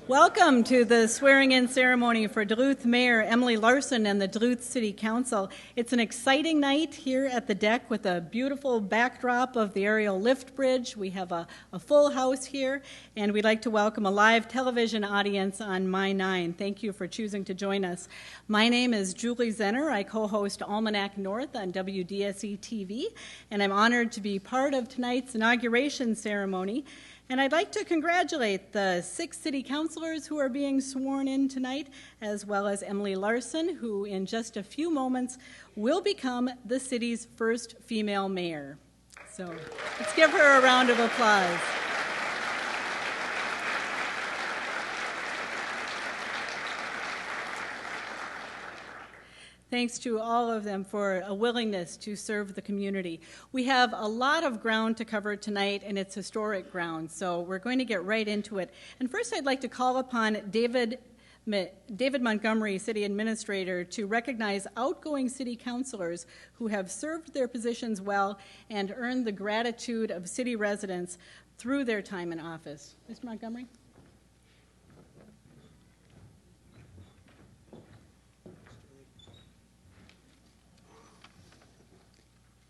Welcome to the swearing-in ceremony for Duluth Mayor Emily Larson and the Duluth City Council. It's an exciting night here at the deck with a beautiful backdrop of the aerial lift bridge. We have a full house here, and we'd like to welcome a live television audience on My 9. Thank you for choosing to join us. My name is Julie Zenner. I co-host Almanac North on WDSE TV, and I'm honored to be part of tonight's inauguration ceremony. And I'd like to congratulate the 6 city councilors who are being sworn in tonight, as well as Emily Larson, who in just a few moments will become the city's first female mayor. So let's give her a round of applause. Thanks to all of them for a willingness to serve the community. We have a lot of ground to cover tonight, and it's historic ground, so we're going to get right into it. And first, I'd like to call upon David Montgomery, City Administrator, to recognize outgoing city councilors who have served their positions well and earned the gratitude of city residents through their time in office. Mr. Montgomery?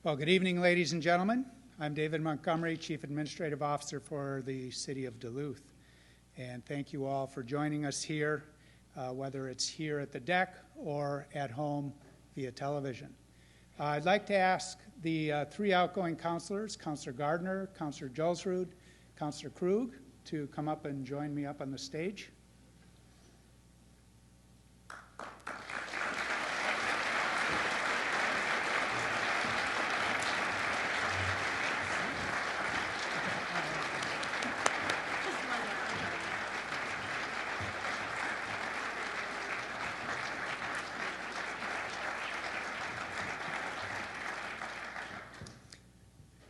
Well, good evening, ladies and gentlemen. I'm David Montgomery, Chief Administrative Officer for the City of Duluth. And thank you all for joining us here, whether it's here at the deck or at home via television. I'd like to ask the 3 outgoing councilors, Councilor Gardner, Councilor Jolsrud, Councilor Krug, to come up and join me up on the stage.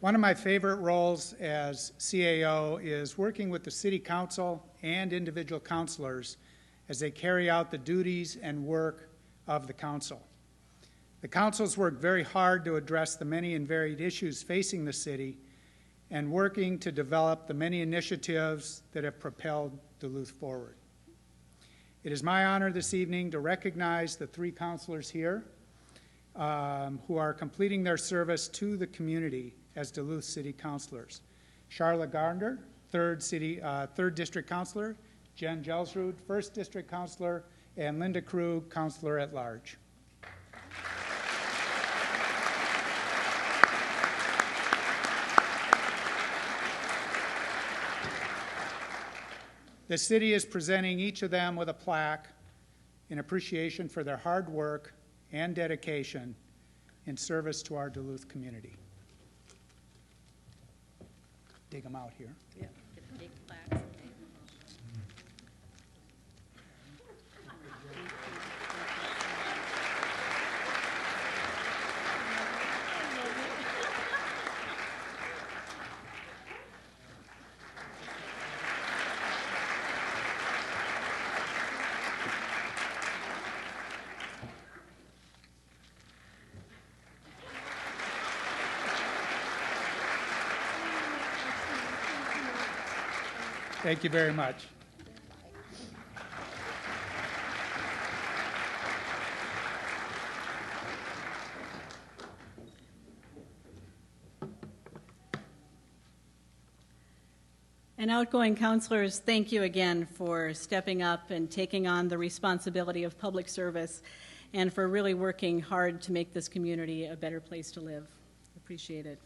One of my favorite roles as CAO is working with the City Council and individual councilors as they carry out the duties and work of the Council. The Council's worked very hard to address the many and varied issues facing the City and working to develop the many initiatives that have propelled Duluth forward. It is my honor this evening to recognize the 3 councilors here who are completing their service to the community as Duluth City Councilors. Charlotte Gardner, 3rd District Councilor, Jen Jelsrud, 1st District Councilor, and Linda Krug, Councilor at Large. The city is presenting each of them with a plaque in appreciation for their hard work and dedication in service to our Duluth community. Dig them out here. Yeah, get the big plaques. Thank you very much. And outgoing councilors, thank you again for stepping up and taking on the responsibility of public service and for really working hard to make this community a better place to live. Appreciate it.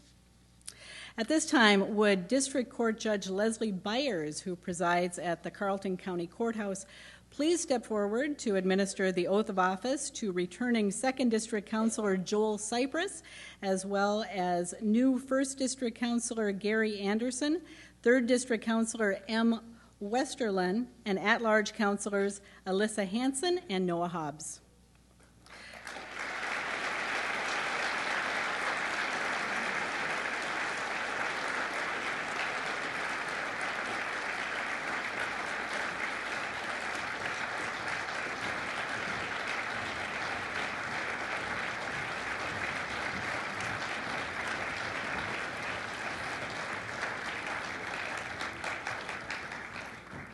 At this time, would District Court Judge Leslie Byers, who presides at the Carleton County Courthouse, please step forward to administer the oath of office to returning 2nd District Councilor Joel Cypress, as well as new 1st District Councilor Gary Anderson, 3rd District Councilor M. Westerlin, and at-large councilors Alyssa Hansen and Noah Hobbs.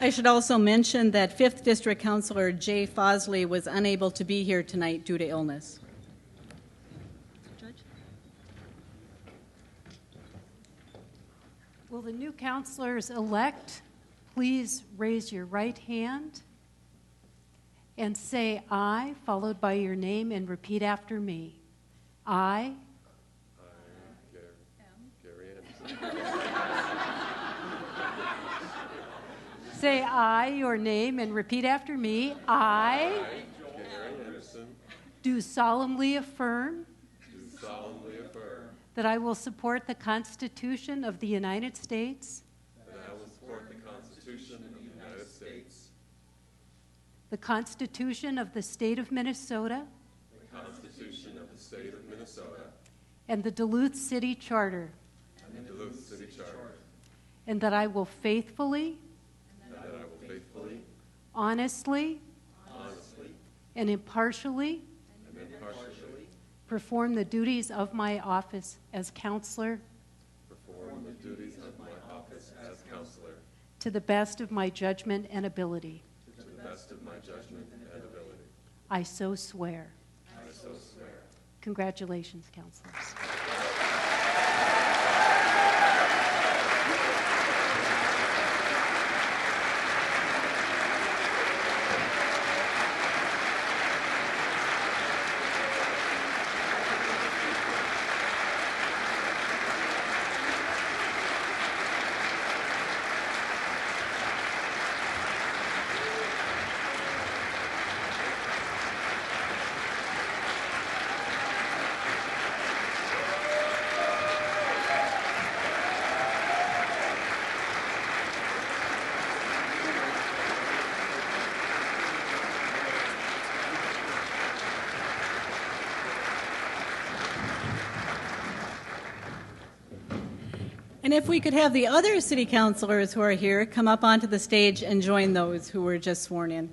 I should also mention that 5th District Councilor Jay Fosley was unable to be here tonight due to illness. Judge? Will the new councilors-elect please raise your right hand and say "I," followed by your name, and repeat after me. I Gary Anderson. Say "I," your name, and repeat after me. I Gary Anderson, do solemnly affirm that that I will support the Constitution of the United States, I will support the Constitution of the United States, the Constitution of the State of Minnesota, the Constitution of the State of Minnesota, and the Duluth City Charter, and the Duluth City Charter, and that I will faithfully, honestly, and impartially perform the duties of my office as counselor to the best of my judgment and ability. I so swear. Congratulations, counselors. And if we could have the other city councilors who are here come up onto the stage and join those who were just sworn in.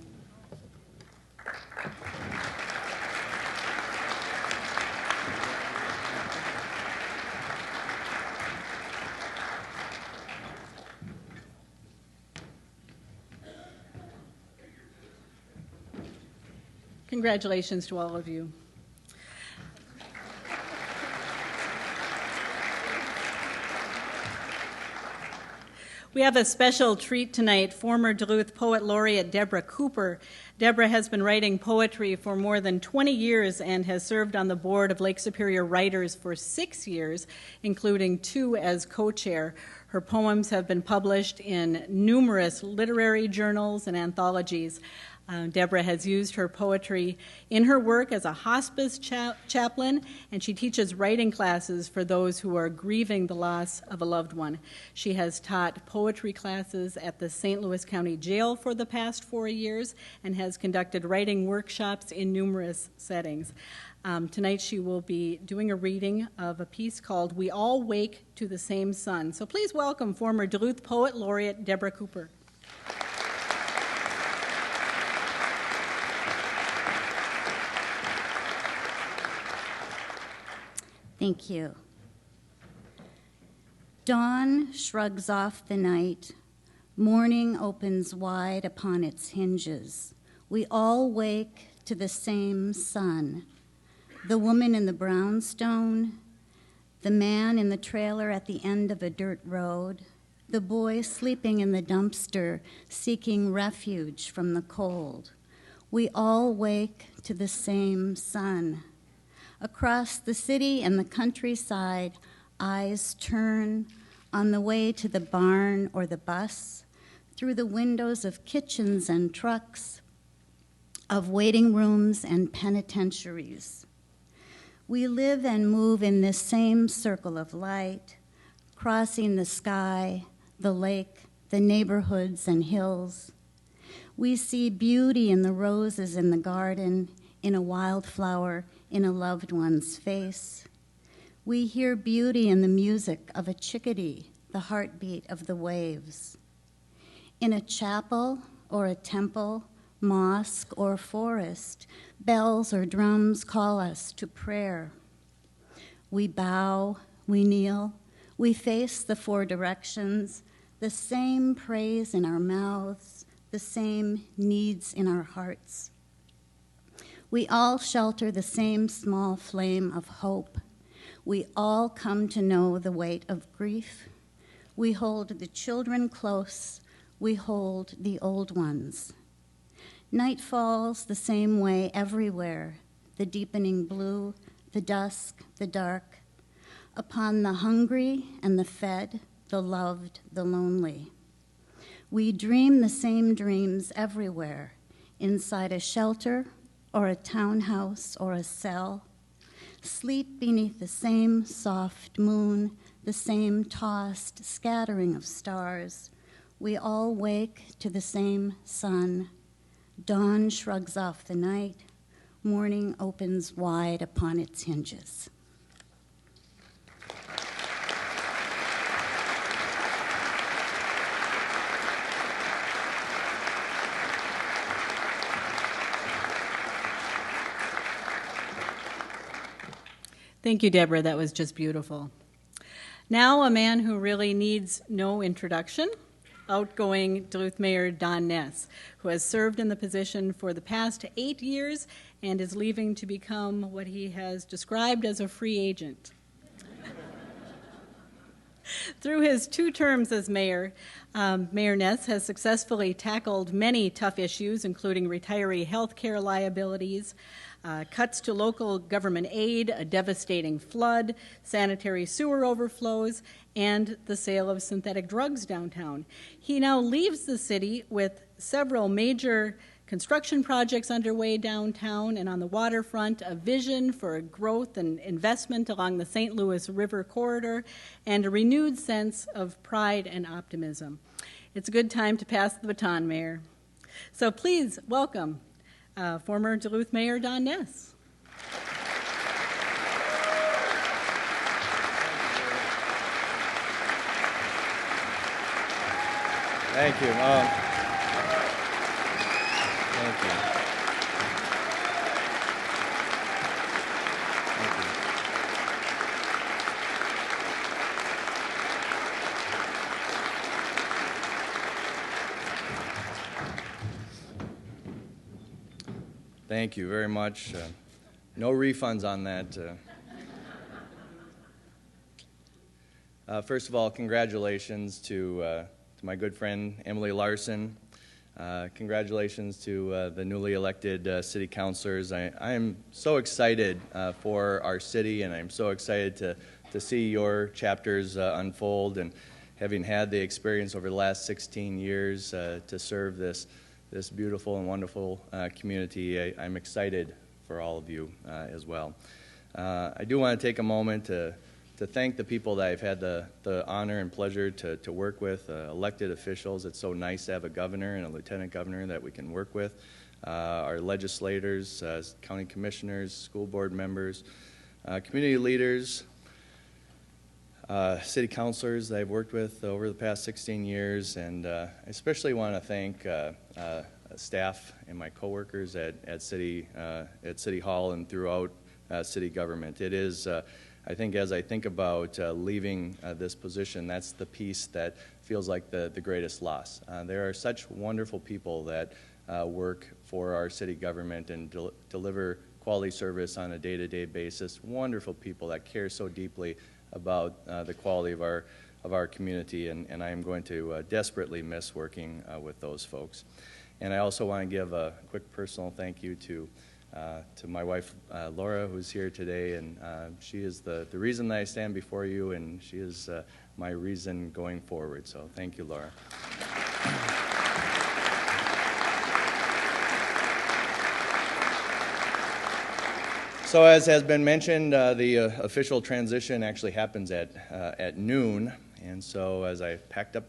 Congratulations to all of you. We have a special treat tonight. Former Duluth Poet Laureate Debra Cooper. Debra has been writing poetry for more than 20 years and has served on the board of Lake Superior Writers for 6 years, including 2 as co-chair. Her poems have been published in numerous literary journals and anthologies. Debra has used her poetry in her work as a hospice chaplain, and she teaches writing classes for those who are grieving the loss of a loved one. She has taught poetry classes at the St. Louis County Jail for the past 4 years and has conducted writing workshops in numerous settings. Tonight she will be doing a reading of a piece called "We All Wake to the Same Sun." So please welcome former Duluth Poet Laureate Debra Cooper. Thank you. Dawn shrugs off the night. Morning opens wide upon its hinges. We all wake to the same sun. The woman in the brownstone, the man in the trailer at the end of a dirt road, the boy sleeping in the dumpster seeking refuge from the cold. We all wake to the same sun. Across the city and the countryside, eyes turn on the way to the barn or the bus, through the windows of kitchens and trucks, of waiting rooms and penitentiaries. We live and move in this same circle of light, crossing the sky, the lake, the neighborhoods and hills. We see beauty in the roses in the garden, in a wildflower, in a loved one's face. We hear beauty in the music of a chickadee, the heartbeat of the waves. In a chapel or a temple, mosque or forest, bells or drums call us to prayer. We bow, we kneel, we face the 4 directions, the same praise in our mouths, the same needs in our hearts. We all shelter the same small flame of hope. We all come to know the weight of grief. We hold the children close. We hold the old ones. Night falls the same way everywhere, the deepening blue, the dusk, the dark, upon the hungry and the fed, the loved, the lonely. We dream the same dreams everywhere, inside a shelter or a townhouse or a cell, sleep beneath the same soft moon, the same tossed scattering of stars. We all wake to the same sun. Dawn shrugs off the night. Morning opens wide upon its hinges. Thank you, Debra. That was just beautiful. Now, a man who really needs no introduction, outgoing Duluth Mayor Don Ness, who has served in the position for the past 8 years and is leaving to become what he has described as a free agent. Through his 2 terms as mayor, Mayor Ness has successfully tackled many tough issues, including retiree health care liabilities, cuts to local government aid, a devastating flood, sanitary sewer overflows, and the sale of synthetic drugs downtown. He now leaves the city with several major construction projects underway downtown and on the waterfront, a vision for growth and investment along the St. Louis River corridor, and a renewed sense of pride and optimism. It's a good time to pass the baton, Mayor. So please welcome former Duluth Mayor Don Ness. Thank you. Thank you. Thank you very much. No refunds on that. First of all, congratulations to my good friend Emily Larson. Congratulations to the newly elected city councilors. I am so excited for our city, and I'm so excited to see your chapters unfold. And having had the experience over the last 16 years to serve this beautiful and wonderful community, I'm excited for all of you as well. I do want to take a moment to thank the people that I've had the honor and pleasure to work with, elected officials. It's so nice to have a governor and a lieutenant governor that we can work with, our legislators, county commissioners, school board members, community leaders, city councilors that I've worked with over the past 16 years, and I especially want to thank staff and my coworkers at City Hall and throughout city government. It is, I think, as I think about leaving this position, that's the piece that feels like the greatest loss. There are such wonderful people that work for our city government and deliver quality service on a day-to-day basis. Wonderful people that care so deeply about the quality of our community, and I am going to desperately miss working with those folks. And I also want to give a quick personal thank you to my wife, Laura, who's here today, and she is the reason that I stand before you, and she is my reason going forward. So thank you, Laura. So as has been mentioned, the official transition actually happens at noon, and so as I packed up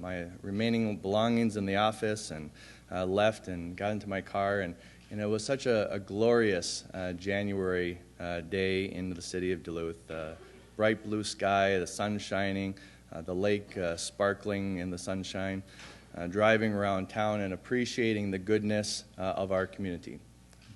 my remaining belongings in the office and left and got into my car, and it was such a glorious January day in the city of Duluth. Bright blue sky, the sun shining, the lake sparkling in the sunshine, driving around town and appreciating the goodness of our community.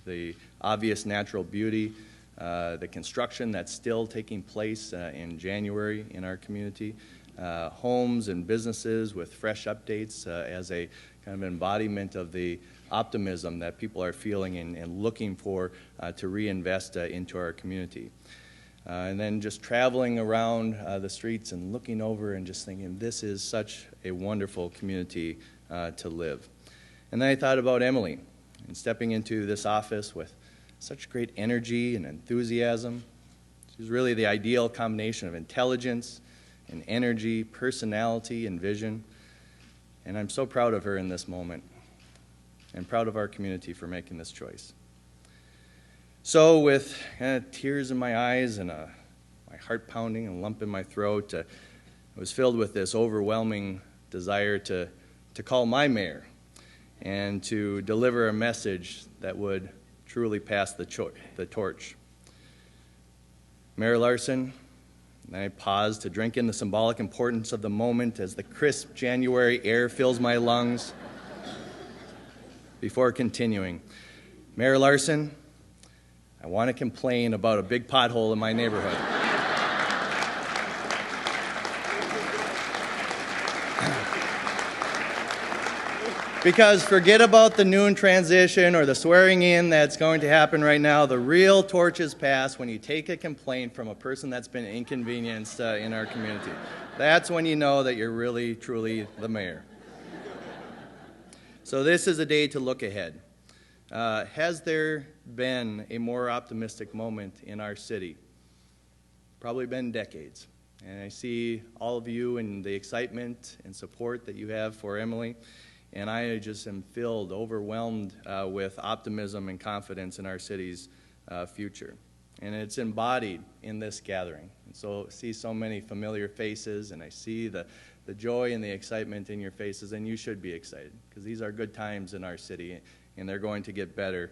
The obvious natural beauty, the construction that's still taking place in January in our community, homes and businesses with fresh updates as a kind of embodiment of the optimism that people are feeling and looking for to reinvest into our community. And then just traveling around the streets and looking over and just thinking, this is such a wonderful community to live. And then I thought about Emily and stepping into this office with such great energy and enthusiasm. She's really the ideal combination of intelligence and energy, personality and vision. And I'm so proud of her in this moment and proud of our community for making this choice. So with tears in my eyes and my heart pounding and a lump in my throat, I was filled with this overwhelming desire to call my mayor and to deliver a message that would truly pass the torch. Mayor Larson, and I pause to drink in the symbolic importance of the moment as the crisp January air fills my lungs before continuing. Mayor Larson, I want to complain about a big pothole in my neighborhood. Because forget about the noon transition or the swearing in that's going to happen right now. The real torches pass when you take a complaint from a person that's been inconvenienced in our community. That's when you know that you're really, truly the mayor. So this is a day to look ahead. Has there been a more optimistic moment in our city? Probably been decades. And I see all of you and the excitement and support that you have for Emily. And I just am filled, overwhelmed with optimism and confidence in our city's future. And it's embodied in this gathering. And so I see so many familiar faces, and I see the joy and the excitement in your faces, and you should be excited, because these are good times in our city, and they're going to get better.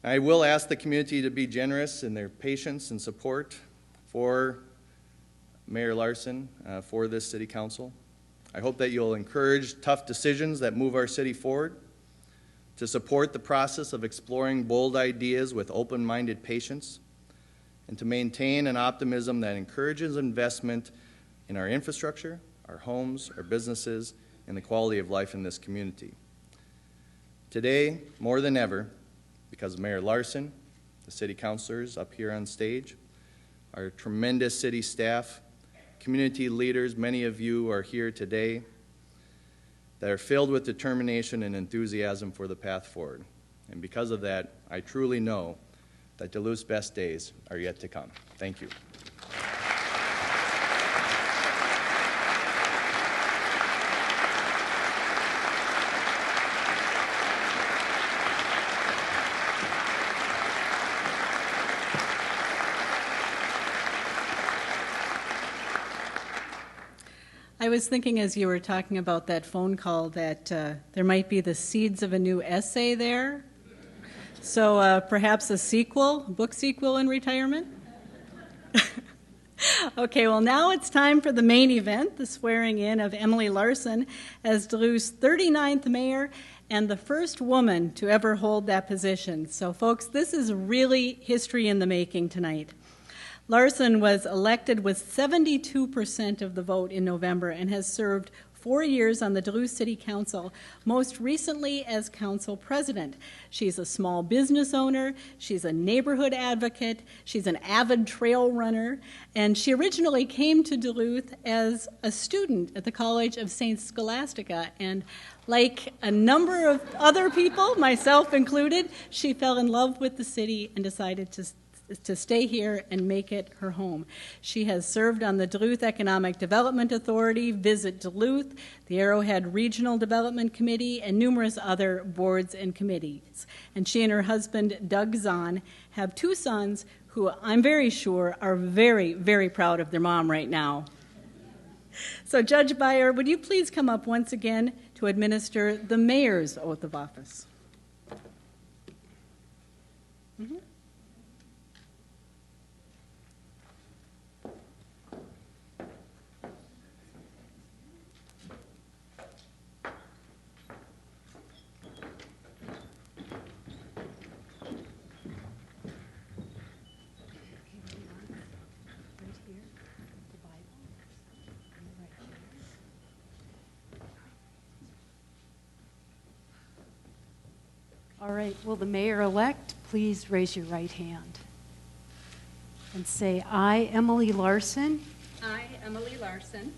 I will ask the community to be generous in their patience and support for Mayor Larson, for this city council. I hope that you'll encourage tough decisions that move our city forward, to support the process of exploring bold ideas with open-minded patience, and to maintain an optimism that encourages investment in our infrastructure, our homes, our businesses, and the quality of life in this community. Today, more than ever, because of Mayor Larson, the city councilors up here on stage, our tremendous city staff, community leaders, many of you are here today, that are filled with determination and enthusiasm for the path forward. And because of that, I truly know that Duluth's best days are yet to come. Thank you. I was thinking as you were talking about that phone call that there might be the seeds of a new essay there. So perhaps a sequel, book sequel in retirement? Okay, well now it's time for the main event, the swearing in of Emily Larson as Duluth's 39th mayor and the first woman to ever hold that position. So folks, this is really history in the making tonight. Larson was elected with 72% of the vote in November and has served 4 years on the Duluth City Council, most recently as council president. She's a small business owner, she's a neighborhood advocate, she's an avid trail runner, and she originally came to Duluth as a student at the College of St. Scholastica, and like a number of other people, myself included, she fell in love with the city and decided to stay here and make it her home. She has served on the Duluth Economic Development Authority, Visit Duluth, the Arrowhead Regional Development Committee, and numerous other boards and committees. And she and her husband, Doug Zahn, have 2 sons who I'm very sure are very, very proud of their mom right now. So Judge Beyer, would you please come up once again to administer the mayor's oath of office? Mm-hmm. All right, will the mayor-elect please raise your right hand and say, I, Emily Larson, I, Emily Larson,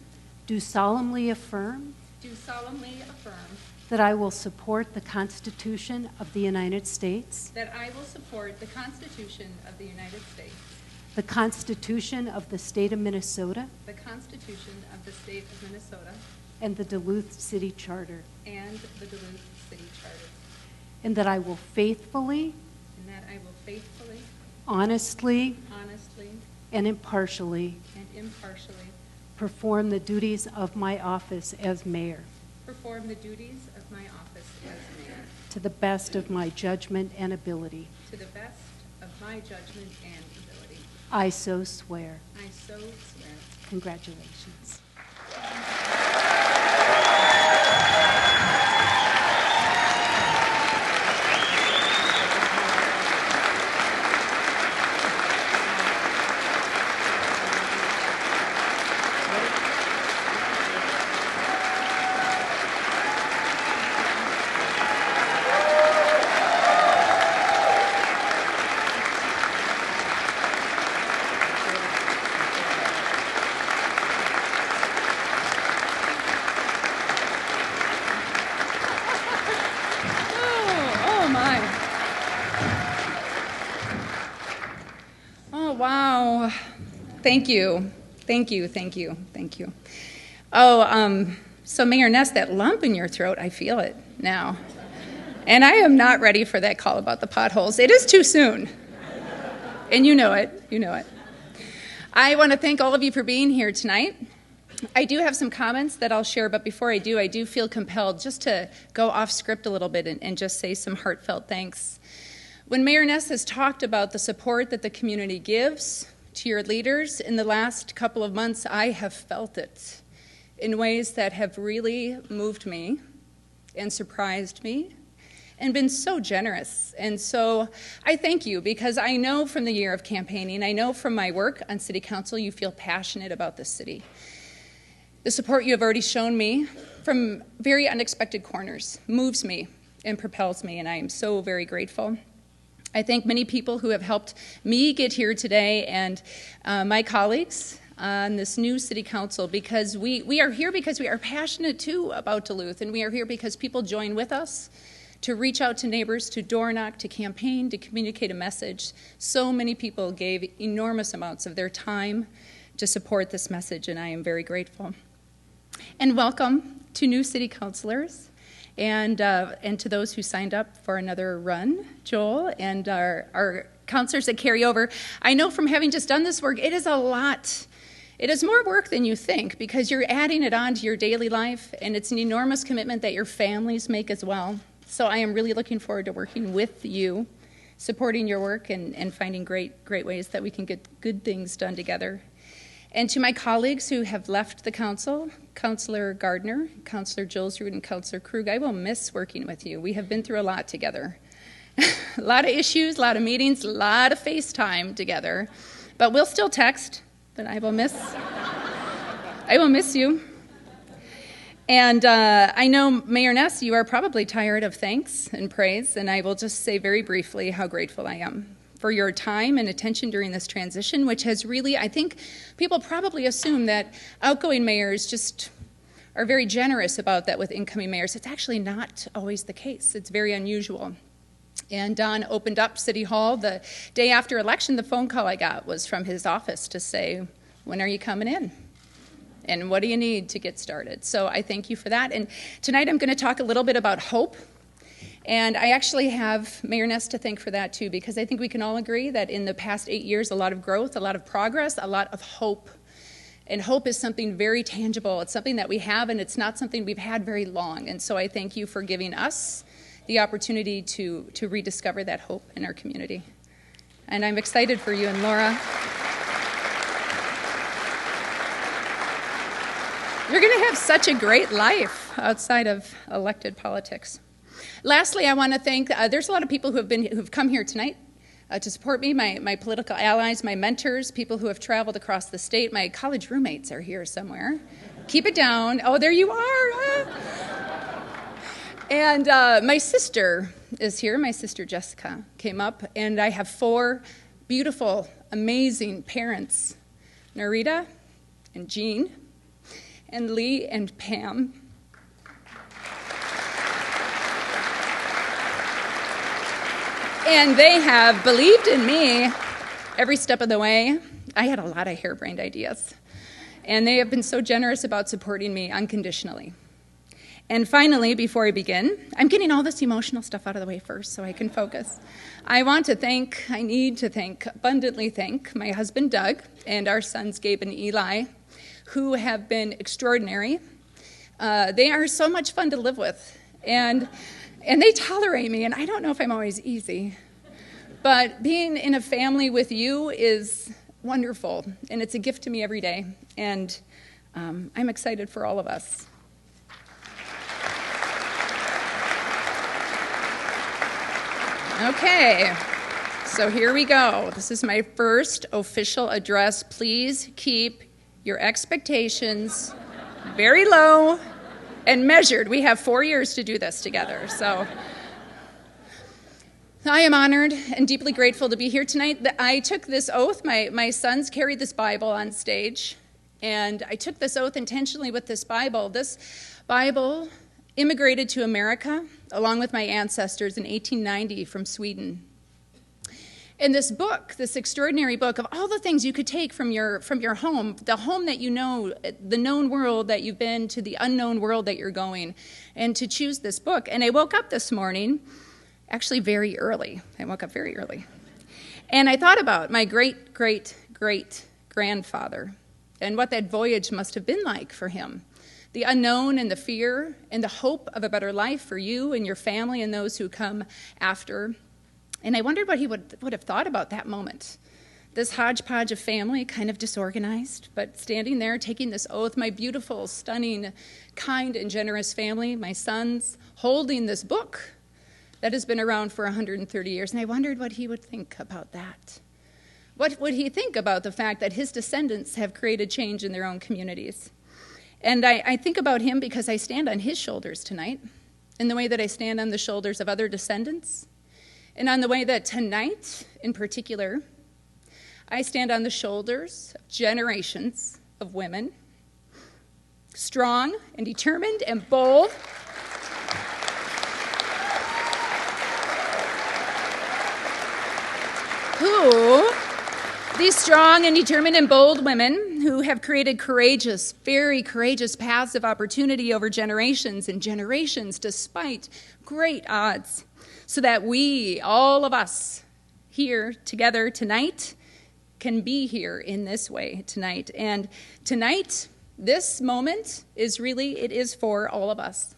do solemnly affirm do solemnly affirm that I will support the Constitution of the United States, that I will support the Constitution of the United States, the Constitution of the State of Minnesota, the Constitution of the State of Minnesota, and the Duluth City Charter, and the Duluth City Charter, and that I will faithfully, and that I will faithfully, honestly, honestly, and impartially and impartially perform the duties of my office as mayor perform the duties of my office as mayor to the best of my judgment and ability. to the best of my judgment and ability. I so swear. I so swear. Congratulations. Oh my. Oh, wow. Thank you. Thank you, thank you, thank you. Oh, so Mayor Ness, that lump in your throat, I feel it now. And I am not ready for that call about the potholes. It is too soon. And you know it, you know it. I want to thank all of you for being here tonight. I do have some comments that I'll share, but before I do feel compelled just to go off script a little bit and just say some heartfelt thanks. When Mayor Ness has talked about the support that the community gives to your leaders in the last couple of months, I have felt it in ways that have really moved me and surprised me and been so generous. And so I thank you, because I know from the year of campaigning, I know from my work on City Council, you feel passionate about this city. The support you have already shown me from very unexpected corners moves me and propels me, and I am so very grateful. I thank many people who have helped me get here today, and my colleagues on this new City Council, because we are here because we are passionate too about Duluth, and we are here because people join with us to reach out to neighbors, to door knock, to campaign, to communicate a message. So many people gave enormous amounts of their time to support this message, and I am very grateful. And welcome to new city councilors and to those who signed up for another run, Joel, and our councilors that carry over. I know from having just done this work, it is a lot. It is more work than you think, because you're adding it on to your daily life, and it's an enormous commitment that your families make as well. So I am really looking forward to working with you, supporting your work, and finding great ways that we can get good things done together. And to my colleagues who have left the council, Councilor Gardner, Councilor Jolsrud, and Councilor Krug, I will miss working with you. We have been through a lot together. A lot of issues, a lot of meetings, a lot of FaceTime together. But we'll still text, but I will miss you. And I know, Mayor Ness, you are probably tired of thanks and praise, and I will just say very briefly how grateful I am for your time and attention during this transition, which has really, I think people probably assume that outgoing mayors just are very generous about that with incoming mayors. It's actually not always the case. It's very unusual. And Don opened up City Hall the day after election. The phone call I got was from his office to say, when are you coming in? And what do you need to get started? So I thank you for that. And tonight I'm going to talk a little bit about hope. And I actually have Mayor Ness to thank for that too, because I think we can all agree that in the past 8 years, a lot of growth, a lot of progress, a lot of hope. And hope is something very tangible. It's something that we have, and it's not something we've had very long. And so I thank you for giving us the opportunity to rediscover that hope in our community. And I'm excited for you and Laura. You're going to have such a great life outside of elected politics. Lastly, I want to thank, there's a lot of people who've come here tonight to support me, my political allies, my mentors, people who have traveled across the state. My college roommates are here somewhere. Keep it down. Oh, there you are. And my sister is here. My sister Jessica came up, and I have 4 beautiful, amazing parents, Narita and Jean and Lee and Pam. And they have believed in me every step of the way. I had a lot of harebrained ideas, and they have been so generous about supporting me unconditionally. And finally, before I begin, I'm getting all this emotional stuff out of the way first so I can focus. I need to abundantly thank my husband Doug and our sons Gabe and Eli, who have been extraordinary. They are so much fun to live with, and they tolerate me, and I don't know if I'm always easy, but being in a family with you is wonderful, and it's a gift to me every day, and I'm excited for all of us. Okay, so here we go. This is my first official address. Please keep your expectations very low and measured. We have 4 years to do this together, so I am honored and deeply grateful to be here tonight. I took this oath. My sons carried this Bible on stage, and I took this oath intentionally with this Bible. This Bible immigrated to America along with my ancestors in 1890 from Sweden. And this book, this extraordinary book of all the things you could take from your home, the home that you know, the known world that you've been to, the unknown world that you're going, and to choose this book. And I woke up this morning, actually very early. I woke up very early. And I thought about my great-great-great-grandfather and what that voyage must have been like for him. The unknown and the fear and the hope of a better life for you and your family and those who come after. And I wondered what he would have thought about that moment. This hodgepodge of family, kind of disorganized, but standing there taking this oath, my beautiful, stunning, kind, and generous family, my sons, holding this book that has been around for 130 years. And I wondered what he would think about that. What would he think about the fact that his descendants have created change in their own communities? And I think about him because I stand on his shoulders tonight, in the way that I stand on the shoulders of other descendants, and on the way that tonight, in particular, I stand on the shoulders of generations of women, strong and determined and bold, these strong and determined and bold women who have created courageous, very courageous paths of opportunity over generations and generations despite great odds, so that we, all of us here together tonight, can be here in this way tonight. And tonight, this moment is for all of us.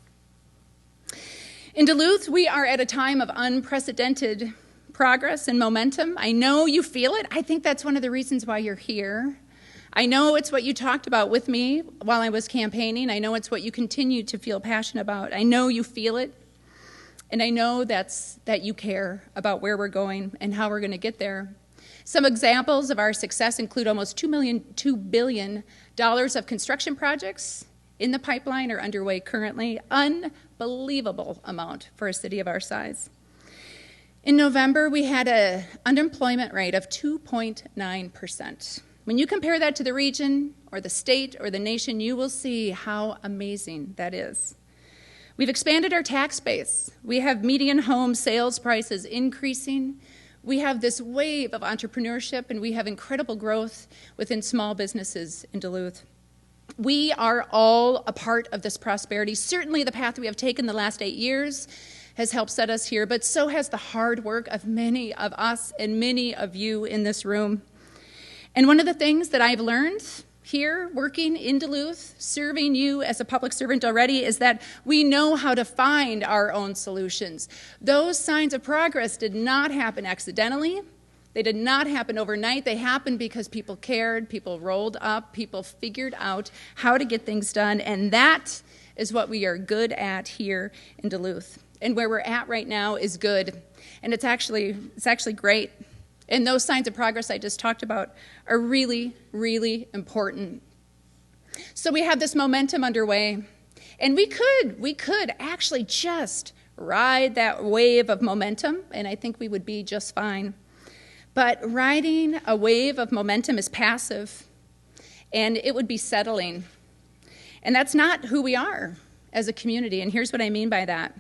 In Duluth, we are at a time of unprecedented progress and momentum. I know you feel it. I think that's one of the reasons why you're here. I know it's what you talked about with me while I was campaigning. I know it's what you continue to feel passionate about. I know you feel it. And I know that you care about where we're going and how we're going to get there. Some examples of our success include almost $2 billion of construction projects in the pipeline or underway currently. Unbelievable amount for a city of our size. In November, we had an unemployment rate of 2.9%. When you compare that to the region or the state or the nation, you will see how amazing that is. We've expanded our tax base. We have median home sales prices increasing. We have this wave of entrepreneurship, and we have incredible growth within small businesses in Duluth. We are all a part of this prosperity. Certainly the path we have taken the last 8 years has helped set us here, but so has the hard work of many of us and many of you in this room. And one of the things that I've learned here, working in Duluth, serving you as a public servant already, is that we know how to find our own solutions. Those signs of progress did not happen accidentally. They did not happen overnight. They happened because people cared, people rolled up, people figured out how to get things done, and that is what we are good at here in Duluth. And where we're at right now is good, and it's actually great. And those signs of progress I just talked about are really, really important. So we have this momentum underway, And we could actually just ride that wave of momentum, and I think we would be just fine. But riding a wave of momentum is passive, and it would be settling. And that's not who we are as a community, and here's what I mean by that.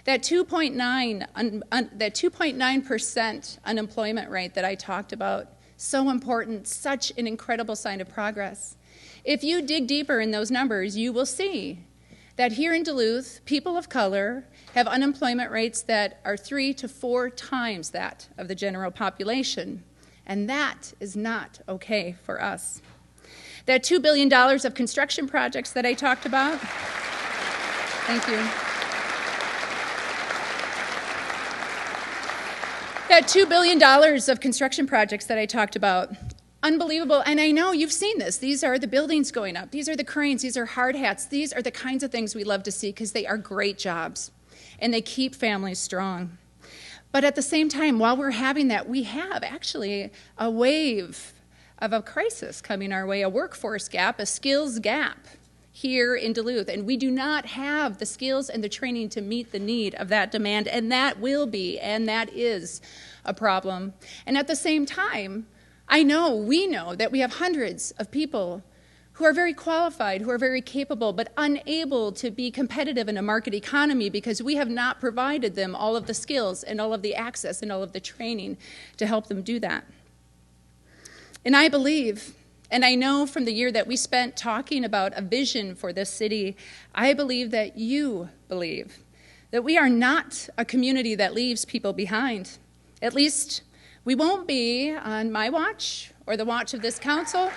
That 2.9% unemployment rate that I talked about, so important, such an incredible sign of progress. If you dig deeper in those numbers, you will see that here in Duluth, people of color have unemployment rates that are 3 to 4 times that of the general population. And that is not okay for us. That $2 billion of construction projects that I talked about, thank you. That $2 billion of construction projects that I talked about, unbelievable, and I know you've seen this. These are the buildings going up. These are the cranes. These are hard hats. These are the kinds of things we love to see because they are great jobs, and they keep families strong. But at the same time, while we're having that, we have actually a wave of a crisis coming our way, a workforce gap, a skills gap here in Duluth, and we do not have the skills and the training to meet the need of that demand, and that will be, and that is a problem. And at the same time, we know that we have hundreds of people who are very qualified, who are very capable, but unable to be competitive in a market economy because we have not provided them all of the skills and all of the access and all of the training to help them do that. And I believe, and I know from the year that we spent talking about a vision for this city, I believe that you believe that we are not a community that leaves people behind. At least we won't be on my watch or the watch of this council.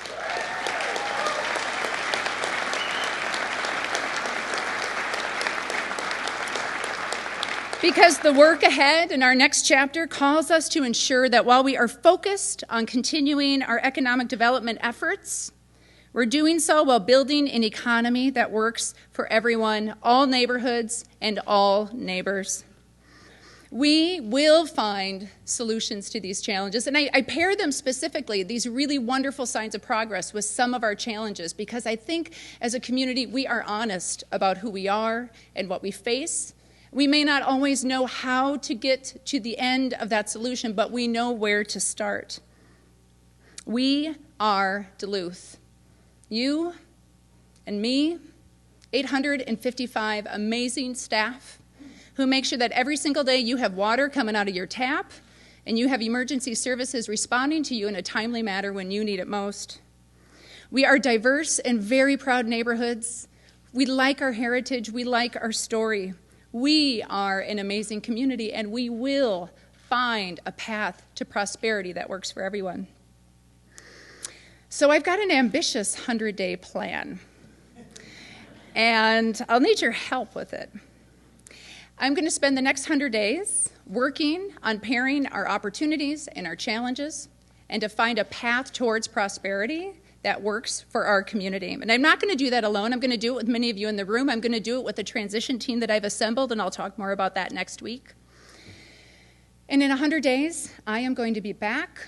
Because the work ahead in our next chapter calls us to ensure that while we are focused on continuing our economic development efforts, we're doing so while building an economy that works for everyone, all neighborhoods, and all neighbors. We will find solutions to these challenges, and I pair them specifically, these really wonderful signs of progress, with some of our challenges, because I think as a community we are honest about who we are and what we face. We may not always know how to get to the end of that solution, but we know where to start. We are Duluth. You and me, 855 amazing staff who make sure that every single day you have water coming out of your tap and you have emergency services responding to you in a timely manner when you need it most. We are diverse and very proud neighborhoods. We like our heritage. We like our story. We are an amazing community, and we will find a path to prosperity that works for everyone. So I've got an ambitious 100-day plan, and I'll need your help with it. I'm going to spend the next 100 days working on pairing our opportunities and our challenges and to find a path towards prosperity that works for our community. And I'm not going to do that alone. I'm going to do it with many of you in the room. I'm going to do it with the transition team that I've assembled, and I'll talk more about that next week. And in 100 days, I am going to be back.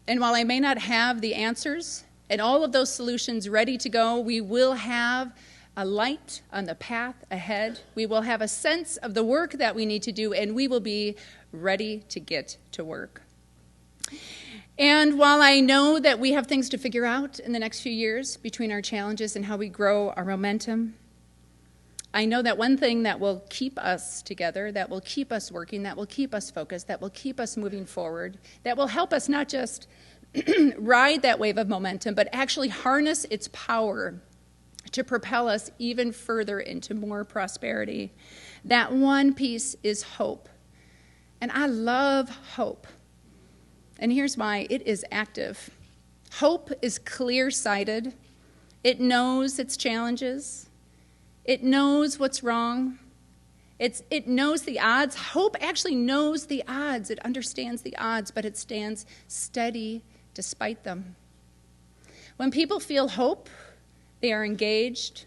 And while I may not have the answers and all of those solutions ready to go, we will have a light on the path ahead. We will have a sense of the work that we need to do, and we will be ready to get to work. And while I know that we have things to figure out in the next few years between our challenges and how we grow our momentum, I know that one thing that will keep us together, that will keep us working, that will keep us focused, that will keep us moving forward, that will help us not just ride that wave of momentum, but actually harness its power to propel us even further into more prosperity. That one piece is hope. And I love hope. And here's why. It is active. Hope is clear-sighted. It knows its challenges. It knows what's wrong. It knows the odds. Hope actually knows the odds. It understands the odds, but it stands steady despite them. When people feel hope, they are engaged.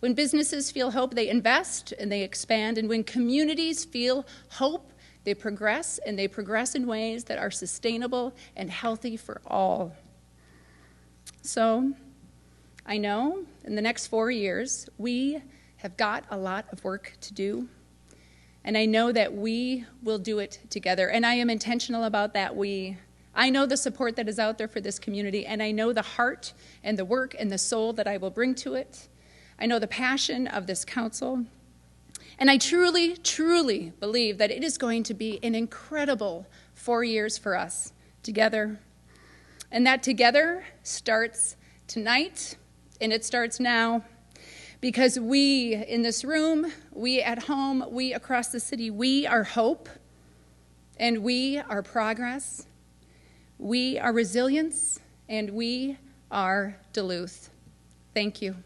When businesses feel hope, they invest and they expand. And when communities feel hope, they progress, and they progress in ways that are sustainable and healthy for all. So I know in the next 4 years, we have got a lot of work to do, and I know that we will do it together, and I am intentional about that we. I know the support that is out there for this community, and I know the heart and the work and the soul that I will bring to it. I know the passion of this council, and I truly, truly believe that it is going to be an incredible 4 years for us together, and that together starts tonight, and it starts now. Because we in this room, we at home, we across the city, we are hope, and we are progress, we are resilience, and we are Duluth. Thank you.